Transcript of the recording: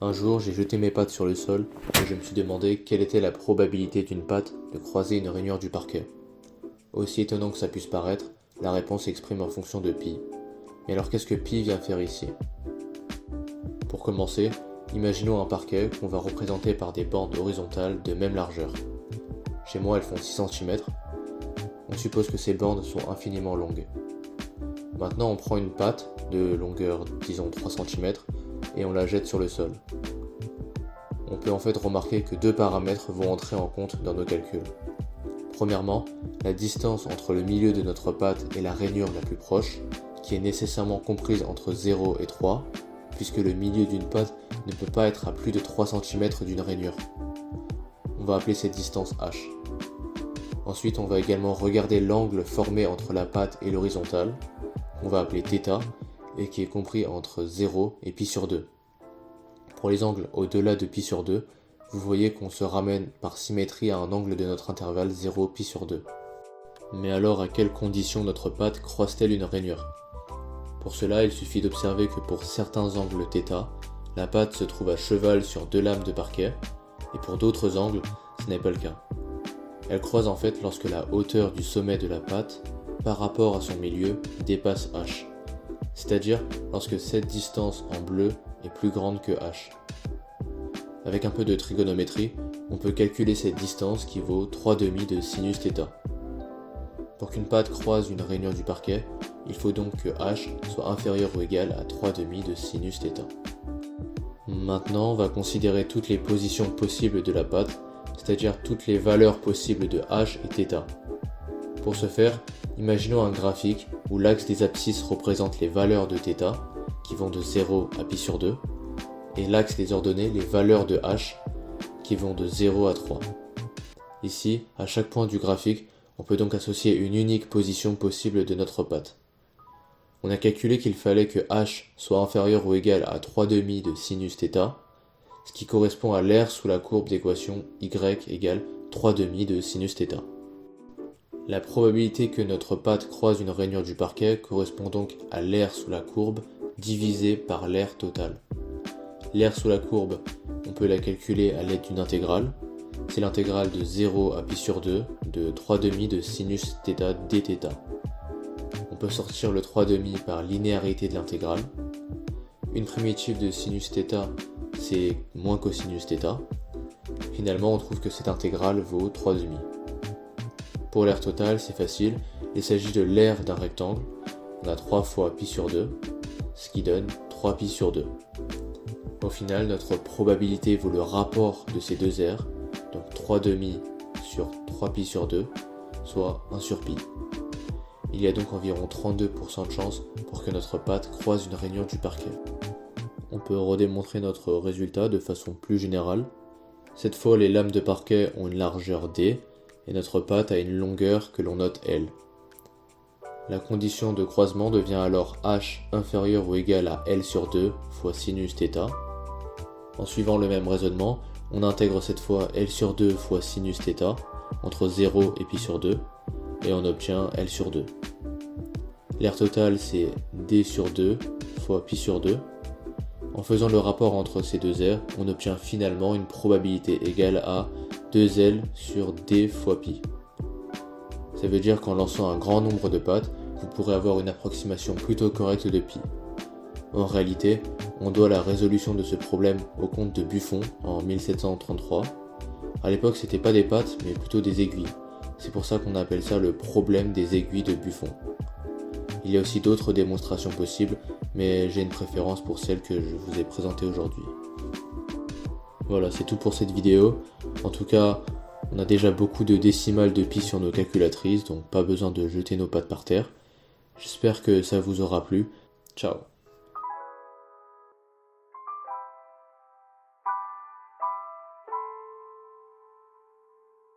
Un jour, j'ai jeté mes pattes sur le sol et je me suis demandé quelle était la probabilité d'une patte de croiser une rainure du parquet. Aussi étonnant que ça puisse paraître, la réponse s'exprime en fonction de pi. Mais alors qu'est-ce que pi vient faire ici? Pour commencer, imaginons un parquet qu'on va représenter par des bandes horizontales de même largeur. Chez moi, elles font 6 cm. On suppose que ces bandes sont infiniment longues. Maintenant, on prend une patte de longueur, disons 3 cm, et on la jette sur le sol. On peut en fait remarquer que deux paramètres vont entrer en compte dans nos calculs. Premièrement, la distance entre le milieu de notre patte et la rainure la plus proche, qui est nécessairement comprise entre 0 et 3, puisque le milieu d'une patte ne peut pas être à plus de 3 cm d'une rainure. On va appeler cette distance h. Ensuite, on va également regarder l'angle formé entre la patte et l'horizontale, qu'on va appeler θ, et qui est compris entre 0 et pi sur 2. Pour les angles au-delà de pi sur 2, vous voyez qu'on se ramène par symétrie à un angle de notre intervalle 0 pi sur 2. Mais alors à quelles conditions notre patte croise-t-elle une rainure? Pour cela, il suffit d'observer que pour certains angles θ, la patte se trouve à cheval sur deux lames de parquet, et pour d'autres angles, ce n'est pas le cas. Elle croise en fait lorsque la hauteur du sommet de la patte par rapport à son milieu dépasse h, c'est-à-dire lorsque cette distance en bleu est plus grande que h. Avec un peu de trigonométrie, on peut calculer cette distance qui vaut 3/2 de sinus θ. Pour qu'une patte croise une rainure du parquet, il faut donc que h soit inférieur ou égal à 3/2 de sinus θ. Maintenant, on va considérer toutes les positions possibles de la patte, c'est-à-dire toutes les valeurs possibles de h et θ. Pour ce faire, imaginons un graphique où l'axe des abscisses représente les valeurs de θ, qui vont de 0 à pi sur 2, et l'axe des ordonnées les valeurs de h, qui vont de 0 à 3. Ici, à chaque point du graphique, on peut donc associer une unique position possible de notre patte. On a calculé qu'il fallait que h soit inférieur ou égal à 3/2 de sinus θ, ce qui correspond à l'aire sous la courbe d'équation y égale 3/2 de sinus θ. La probabilité que notre patte croise une rainure du parquet correspond donc à l'aire sous la courbe divisé par l'aire totale. L'aire sous la courbe, on peut la calculer à l'aide d'une intégrale. C'est l'intégrale de 0 à pi sur 2 de 3/2 de sinus θ dθ. On peut sortir le 3/2 par linéarité de l'intégrale. Une primitive de sinus θ, c'est moins cosinus θ. Finalement, on trouve que cette intégrale vaut 3/2. Pour l'aire totale, c'est facile, il s'agit de l'aire d'un rectangle. On a 3 fois pi sur 2, ce qui donne 3 pi sur 2. Au final, notre probabilité vaut le rapport de ces deux aires, donc 3/2 sur 3 pi sur 2, soit 1 sur pi. Il y a donc environ 32% de chance pour que notre patte croise une rainure du parquet. On peut redémontrer notre résultat de façon plus générale. Cette fois, les lames de parquet ont une largeur d, et notre patte a une longueur que l'on note L. La condition de croisement devient alors h inférieur ou égal à L sur 2 fois sinus θ. En suivant le même raisonnement, on intègre cette fois L sur 2 fois sinus θ entre 0 et pi sur 2, et on obtient L sur 2. L'aire totale c'est d sur 2 fois pi sur 2. En faisant le rapport entre ces deux aires, on obtient finalement une probabilité égale à 2L sur d fois pi. Ça veut dire qu'en lançant un grand nombre de pattes, vous pourrez avoir une approximation plutôt correcte de pi. En réalité, on doit la résolution de ce problème au comte de Buffon en 1733. À l'époque, c'était pas des pattes, mais plutôt des aiguilles. C'est pour ça qu'on appelle ça le problème des aiguilles de Buffon. Il y a aussi d'autres démonstrations possibles, mais j'ai une préférence pour celle que je vous ai présentée aujourd'hui. Voilà, c'est tout pour cette vidéo. En tout cas, on a déjà beaucoup de décimales de pi sur nos calculatrices, donc pas besoin de jeter nos pattes par terre. J'espère que ça vous aura plu. Ciao.